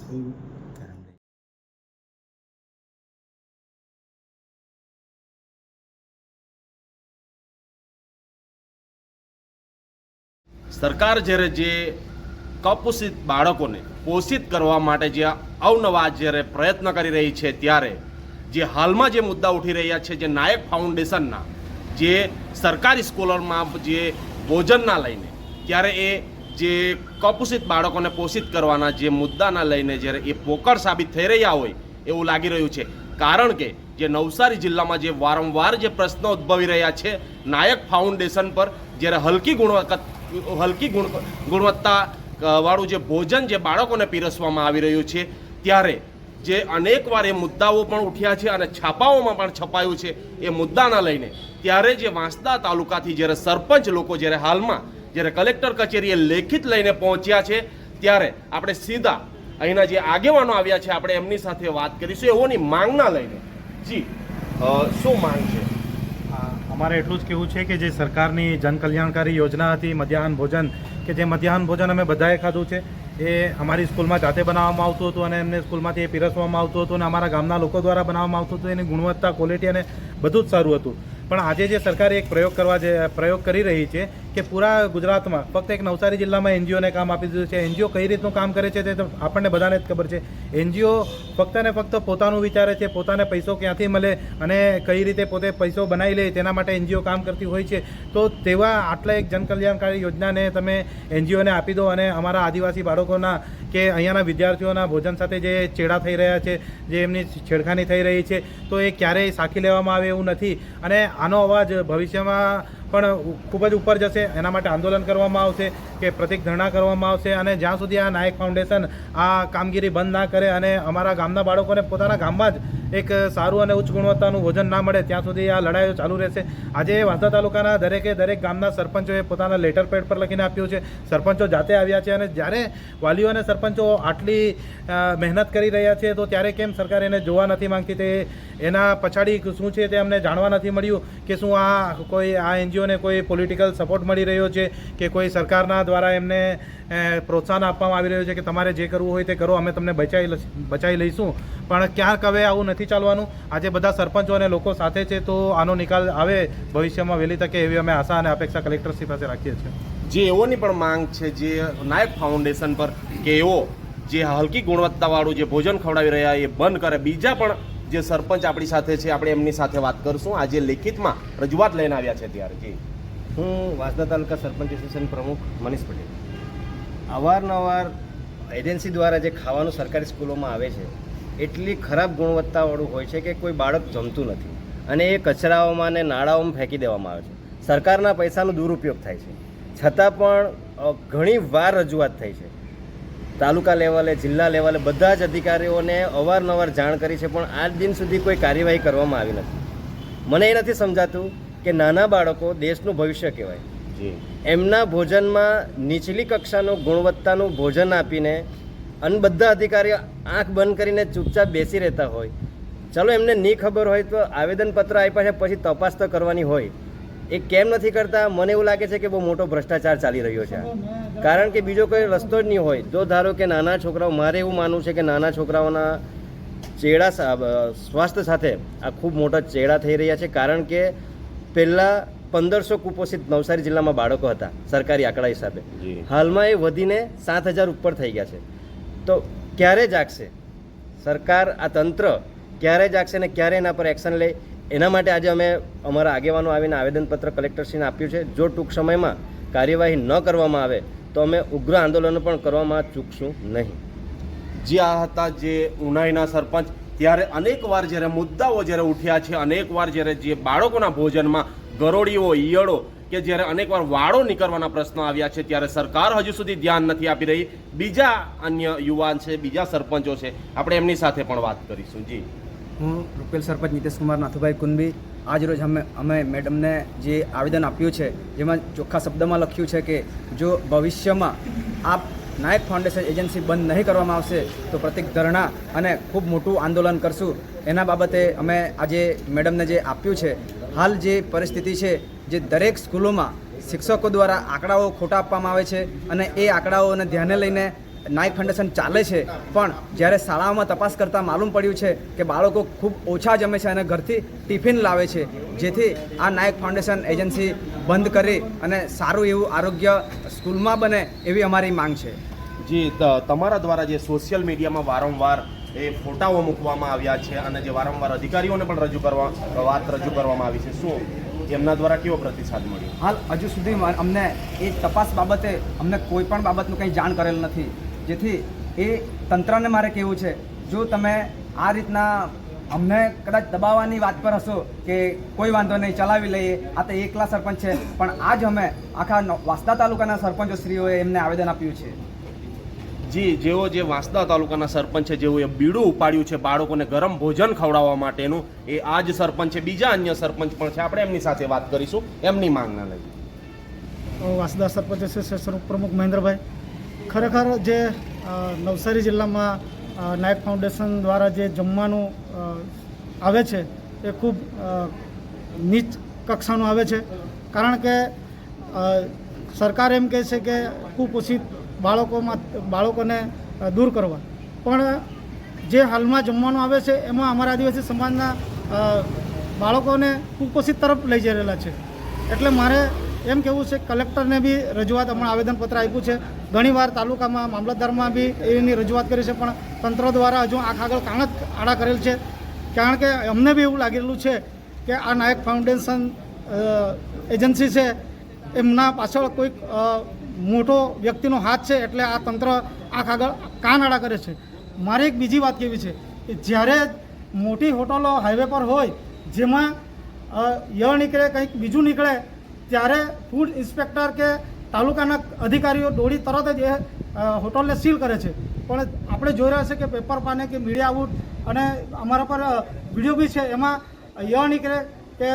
સરકાર જ્યારે જે કપોષિત બાળકોને પોષિત કરવા માટે જે અવનવા જ્યારે પ્રયત્ન કરી રહી છે, ત્યારે જે હાલમાં જે મુદ્દા ઉઠી રહ્યા છે, જે નાયક ફાઉન્ડેશનના જે સરકારી સ્કૂલોમાં જે ભોજનના લઈને, ત્યારે એ જે કપોષિત બાળકોને પોષિત કરવાના જે મુદ્દાના લઈને જ્યારે એ પોકળ સાબિત થઈ રહ્યા હોય એવું લાગી રહ્યું છે. કારણ કે જે નવસારી જિલ્લામાં જે વારંવાર જે પ્રશ્નો ઉદ્ભવી રહ્યા છે, નાયક ફાઉન્ડેશન પર જ્યારે હલકી ગુણવત્તા વાળું જે ભોજન જે બાળકોને પીરસવામાં આવી રહ્યું છે, ત્યારે જે અનેકવાર એ મુદ્દાઓ પણ ઉઠ્યા છે અને છાપાઓમાં પણ છપાયું છે એ મુદ્દાના લઈને, ત્યારે જે વાંસદા તાલુકાથી જ્યારે સરપંચ લોકો જ્યારે હાલમાં જ્યારે કલેક્ટર કચેરીએ લેખિત લઈને પહોંચ્યા છે, ત્યારે આપણે સીધા અહીંના જે આગેવાનો આવ્યા છે આપણે એમની સાથે વાત કરીશું એઓની માંગના લઈને. જી, શું માંગ છે? અમારે એટલું જ કહેવું છે કે જે સરકારની જનકલ્યાણકારી યોજના હતી મધ્યાહન ભોજન, કે જે મધ્યાહન ભોજન અમે બધાએ ખાધું છે, એ અમારી સ્કૂલમાં જાતે બનાવવામાં આવતું હતું અને એમને સ્કૂલમાંથી એ પીરસવામાં આવતું હતું અને અમારા ગામના લોકો દ્વારા બનાવવામાં આવતું હતું. એની ગુણવત્તા, ક્વોલિટી અને બધું જ સારું હતું. પણ આજે જે સરકારે એક પ્રયોગ કરી રહી છે કે પૂરા ગુજરાતમાં ફક્ત એક નવસારી જિલ્લામાં એનજીઓને કામ આપી દીધું છે. એનજીઓ કઈ રીતનું કામ કરે છે તે તો આપણને બધાને જ ખબર છે. એનજીઓ ફક્ત ને ફક્ત પોતાનું વિચારે છે, પોતાને પૈસો ક્યાંથી મળે અને કઈ રીતે પોતે પૈસો બનાવી લે તેના માટે એનજીઓ કામ કરતી હોય છે. તો તેવા આટલા એક જનકલ્યાણકારી યોજનાને તમે એનજીઓને આપી દો અને અમારા આદિવાસી બાળકોના કે અહીંયાના વિદ્યાર્થીઓના ભોજન સાથે જે ચેડા થઈ રહ્યા છે, જે એમની છેડખાની થઈ રહી છે, તો એ ક્યારેય સાખી લેવામાં આવે એવું નથી. અને આનો અવાજ ભવિષ્યમાં પણ ખૂબ જ ઉપર જશે. એના માટે આંદોલન કરવામાં આવશે કે પ્રતિક ધરણા કરવામાં આવશે. અને જ્યાં સુધી આ નાયક ફાઉન્ડેશન આ કામગીરી બંધ ના કરે અને અમારા ગામના બાળકોને પોતાના ગામમાં જ એક સારું અને ઉચ્ચ ગુણવત્તાનું ભોજન ના મળે ત્યાં સુધી આ લડાઈઓ ચાલુ રહેશે. આજે વાંસદા તાલુકાના દરેક ગામના સરપંચોએ પોતાના લેટર પેડ પર લખીને આપ્યું છે. સરપંચો જાતે આવ્યા છે અને જ્યારે વાલીઓ અને સરપંચો આટલી મહેનત કરી રહ્યા છે તો ત્યારે કેમ સરકાર એને જોવા નથી માંગતી? તે એના પછાડી શું છે તે અમને જાણવા નથી મળ્યું કે શું આ એનજીઓને કોઈ પોલિટિકલ સપોર્ટ મળી રહ્યો છે કે કોઈ સરકારના દ્વારા એમને પ્રોત્સાહન આપવામાં આવી રહ્યું છે કે તમારે જે કરવું હોય તે કરો, અમે તમને બચાવી લઈશું. પણ ક્યાંક હવે આવું નથી ચાલવાનું. આજે બધા સરપંચો અને લોકો સાથે છે તો આનો નિકાલ આવે ભવિષ્યમાં વહેલી તકે એવી અમે આશા અને અપેક્ષા કલેક્ટરશ્રી પાસે રાખીએ છીએ. જે એઓની પણ માંગ છે જે નાયક ફાઉન્ડેશન પર કે એઓ જે હલકી ગુણવત્તાવાળું જે ભોજન ખવડાવી રહ્યા એ બંધ કરે. બીજા પણ જે સરપંચ આપણી સાથે છે, આપણે એમની સાથે વાત કરશું. આજે લેખિતમાં રજૂઆત લઈને આવ્યા છે ત્યારે. જી, હું વાંસદા તાલુકા સરપંચ એસોસિએશન પ્રમુખ મનીષ પટેલ. અવારનવાર એજન્સી દ્વારા જે ખાવાનું સરકારી સ્કૂલોમાં આવે છે એટલી ખરાબ ગુણવત્તાવાળું હોય છે કે કોઈ બાળક જમતું નથી અને એ કચરાઓમાં ને નાળાઓમાં ફેંકી દેવામાં આવે છે. સરકારના પૈસાનો દુરુપયોગ થાય છે. છતાં પણ ઘણી વાર રજૂઆત થઈ છે. તાલુકા લેવલે, જિલ્લા લેવલે બધા જ અધિકારીઓને અવારનવાર જાણ કરી છે, પણ આજ દિન સુધી કોઈ કાર્યવાહી કરવામાં આવી નથી. મને એ નથી સમજાતું કે નાના બાળકો દેશનું ભવિષ્ય કહેવાય. એમના ભોજનમાં નીચલી કક્ષાનું ગુણવત્તાનું ભોજન આપીને અને બધા અધિકારીઓ આંખ બંધ કરીને ચૂપચાપ બેસી રહેતા હોય. ચલો એમને નહીં ખબર હોય તો આવેદનપત્ર આપ્યા છે, પછી તપાસ તો કરવાની હોય. એ કેમ નથી કરતા? મને એવું લાગે છે કે બહુ મોટો ભ્રષ્ટાચાર ચાલી રહ્યો છે. કારણ કે બીજો કોઈ રસ્તો જ નહીં હોય. જો ધારો કે નાના છોકરાઓ, મારે એવું માનવું છે કે નાના છોકરાઓના ચેડા સ્વાસ્થ્ય સાથે આ ખૂબ મોટા ચેડા થઈ રહ્યા છે. કારણ કે પહેલાં 1500 કુપોષિત નવસારી જિલ્લામાં બાળકો હતા સરકારી આંકડા હિસાબે. હાલમાં એ વધીને 7000 ઉપર થઈ ગયા છે. તો ક્યારે જાગશે સરકાર? આ તંત્ર ક્યારે જાગશે ને ક્યારે એના પર એક્શન લે? એના માટે આજે અમે અમારા આગેવાનો આવીને આવેદનપત્ર કલેક્ટરશ્રીને આપ્યું છે. જો ટૂંક સમયમાં કાર્યવાહી ન કરવામાં આવે તો અમે ઉગ્ર આંદોલનો પણ કરવામાં ચૂકશું નહીં. જે આ હતા જે ઉનાઈના સરપંચ. ત્યારે અનેકવાર જ્યારે મુદ્દાઓ જ્યારે ઉઠ્યા છે, અનેકવાર જ્યારે જે બાળકોના ભોજનમાં ગરોળીઓ, ઈયળો કે જ્યારે અનેકવાર વાળો નીકળવાના પ્રશ્નો આવ્યા છે, ત્યારે સરકાર હજુ સુધી ધ્યાન નથી આપી રહી. બીજા અન્ય યુવાન છે, બીજા સરપંચો છે, આપણે એમની સાથે પણ વાત કરીશું. જી, હું રૂપેલ સરપંચ નીતેશ કુમાર નાથુભાઈ કુંબી. આજ રોજ અમે મેડમને જે આવેદન આપ્યું છે જેમાં ચોખ્ખા શબ્દમાં લખ્યું છે કે જો ભવિષ્યમાં આ નાયક ફાઉન્ડેશન એજન્સી બંધ નહીં કરવામાં આવશે તો પ્રતિક ધરણા અને ખૂબ મોટું આંદોલન કરશું. એના બાબતે અમે આજે મેડમને જે આપ્યું છે, હાલ જે પરિસ્થિતિ છે, જે દરેક સ્કૂલોમાં શિક્ષકો દ્વારા આંકડાઓ ખોટા આપવામાં આવે છે અને એ આંકડાઓને ધ્યાને લઈને નાયક ફાઉન્ડેશન ચાલે છે, પણ જ્યારે શાળાઓમાં તપાસ કરતાં માલુમ પડ્યું છે કે બાળકો ખૂબ ઓછા જમે છે અને ઘરથી ટિફિન લાવે છે, જેથી આ નાયક ફાઉન્ડેશન એજન્સી બંધ કરી અને સારું એવું આરોગ્ય સ્કૂલમાં બને એવી અમારી માંગ છે. જી, તમારા દ્વારા જે સોશિયલ મીડિયામાં વારંવાર એ ફોટાઓ મૂકવામાં આવ્યા છે અને જે વારંવાર અધિકારીઓને પણ રજૂ કરવામાં આવી છે, શું એમના દ્વારા કેવો પ્રતિસાદ મળ્યો? હાલ હજુ સુધી અમને એ તપાસ બાબતે અમને કોઈ પણ બાબતનું કંઈ જાણ કરેલ નથી, જેથી એ તંત્રને મારે કહેવું છે, જો તમે આ રીતના અમને કદાચ દબાવવાની વાત પર હશો કે કોઈ વાંધો નહીં ચલાવી લઈએ, આ તો એકલા સરપંચ છે, પણ આજ અમે આખા વાંસદા તાલુકાના સરપંચોશ્રીઓએ એમને આવેદન આપ્યું છે. જી, જેઓ જે વાંસદા તાલુકાના સરપંચ છે, જેઓએ બીડું ઉપાડ્યું છે બાળકોને ગરમ ભોજન ખવડાવવા માટેનું, એ આ જ સરપંચ છે. બીજા અન્ય સરપંચ પણ છે, આપણે એમની સાથે વાત કરીશું એમની માંગના લઈ. વાંસદા સરપંચ એસોસિએશન પ્રમુખ મહેન્દ્રભાઈ, ખરેખર જે નવસારી જિલ્લામાં નાયક ફાઉન્ડેશન દ્વારા જે જમવાનું આવે છે એ ખૂબ નીચ કક્ષાનું આવે છે, કારણ કે સરકાર એમ કહે છે કે કુપોષિત બાળકોને દૂર કરવા, પણ જે હાલમાં જમવાનું આવે છે એમાં અમારા આદિવાસી સમાજના બાળકોને કુપોષિત તરફ લઈ જઈ રહેલા છે. એટલે મારે એમ કહેવું છે, કલેક્ટરને બી રજૂઆત હમણાં આવેદનપત્ર આપ્યું છે, ઘણીવાર તાલુકામાં મામલતદારમાં બી એની રજૂઆત કરી છે, પણ તંત્ર દ્વારા હજુ આંખ આગળ કાન જ આડા કરેલ છે. કારણ કે અમને બી એવું લાગેલું છે કે આ નાયક ફાઉન્ડેશન એજન્સી છે એમના પાછળ કોઈક મોટો વ્યક્તિનો હાથ છે, એટલે આ તંત્ર આંખ આગળ કાન આડા કરે છે. મારે એક બીજી વાત કહેવી છે કે જ્યારે મોટી હોટલો હાઈવે પર હોય, જેમાં નીકળે કંઈક બીજું નીકળે, ત્યારે ફૂડ ઇન્સ્પેક્ટર કે તાલુકાના અધિકારીઓ દોડી તરત જ એ હોટલને સીલ કરે છે. પણ આપણે જોઈ રહ્યા છે કે પેપર પાને કે મીડિયા આઉટ અને અમારા પર વિડીયો બી છે, એમાં નીકળે કે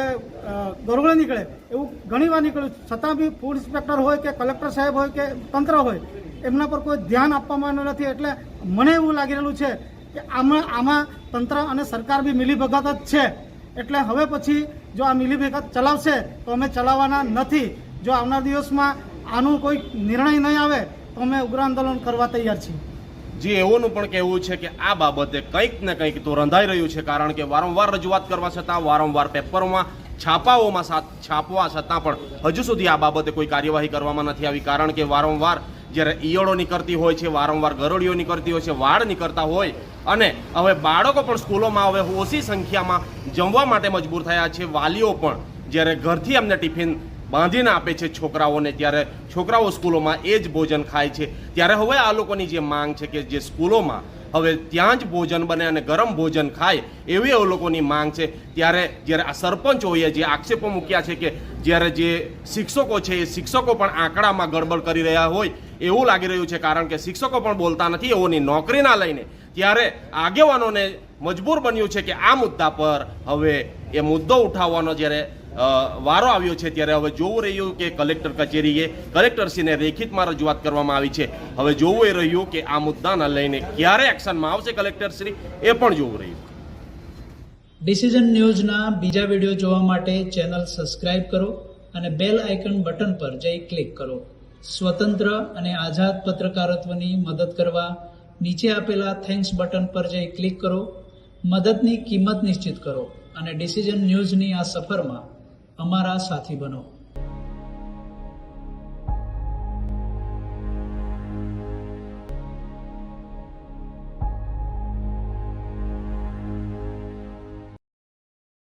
ગરુડે નીકળે એવું ઘણીવાર નીકળ્યું, છતાં બી ફૂડ ઇન્સ્પેક્ટર હોય કે કલેક્ટર સાહેબ હોય કે તંત્ર હોય, એમના પર કોઈ ધ્યાન આપવામાં નથી. એટલે મને એવું લાગી રહેલું છે કે આમાં તંત્ર અને સરકાર બી મિલીભગત જ છે. એટલે હવે પછી જો આ મિલીભગત ચલાવશે તો અમે ચલાવવાના નથી. જો આવનાર દિવસમાં આનું કોઈ નિર્ણય નહીં આવે તો અમે ઉગ્ર આંદોલન કરવા તૈયાર છીએ. જી, એઓનું પણ કહેવું છે કે આ બાબતે કંઈક ને કંઈક તો રંધાઈ રહ્યું છે, કારણ કે વારંવાર રજૂઆત કરવા છતાં, વારંવાર પેપરોમાં છાપવા છતાં પણ હજુ સુધી આ બાબતે કોઈ કાર્યવાહી કરવામાં નથી આવી. કારણ કે વારંવાર જ્યારે ઈયળો નીકળતી હોય છે, વારંવાર ગરોળીઓ નીકળતી હોય છે, વાળ નીકળતા હોય, અને હવે બાળકો પણ સ્કૂલોમાં હવે ઓછી સંખ્યામાં જમવા માટે મજબૂર થયા છે. વાલીઓ પણ જ્યારે ઘરથી એમને ટિફિન બાંધીને આપે છે છોકરાઓને, ત્યારે છોકરાઓ સ્કૂલોમાં એ જ ભોજન ખાય છે. ત્યારે હવે આ લોકોની જે માંગ છે કે જે સ્કૂલોમાં હવે ત્યાં જ ભોજન બને અને ગરમ ભોજન ખાય, એવી એ લોકોની માંગ છે. ત્યારે જ્યારે આ સરપંચોએ જે આક્ષેપો મૂક્યા છે કે જ્યારે જે શિક્ષકો છે એ શિક્ષકો પણ આંકડામાં ગડબડ કરી રહ્યા હોય એવું લાગી રહ્યું છે, કારણ કે શિક્ષકો પણ બોલતા નથી એઓની નોકરીના લઈને, ત્યારે આગેવાનોને મજબૂર બન્યું છે કે આ મુદ્દા પર હવે એ મુદ્દો ઉઠાવવાનો જ્યારે વારો આવ્યો છે. ત્યારે હવે જોવું રહ્યું કે કલેક્ટર કચેરીએ કલેક્ટરશ્રીને લેખિતમાં રજૂઆત કરવામાં આવી છે. હવે જોવું એ રહ્યું કે આ મુદ્દાને લઈને ક્યારે એક્શનમાં આવશે કલેક્ટરશ્રી, એ પણ જોવું રહ્યું. ડિસિઝન ન્યૂઝના બીજા વિડીયો જોવા માટે ચેનલ સબસ્ક્રાઇબ કરો અને બેલ આઇકન બટન પર જઈ ક્લિક કરો. સ્વતંત્ર અને આઝાદ પત્રકારત્વની મદદ કરવા નીચે આપેલા થેન્ક્સ બટન પર જઈ ક્લિક કરો. મદદની કિંમત નિશ્ચિત કરો અને ડિસિઝન ન્યૂઝની આ સફરમાં અમારા સાથી બનો.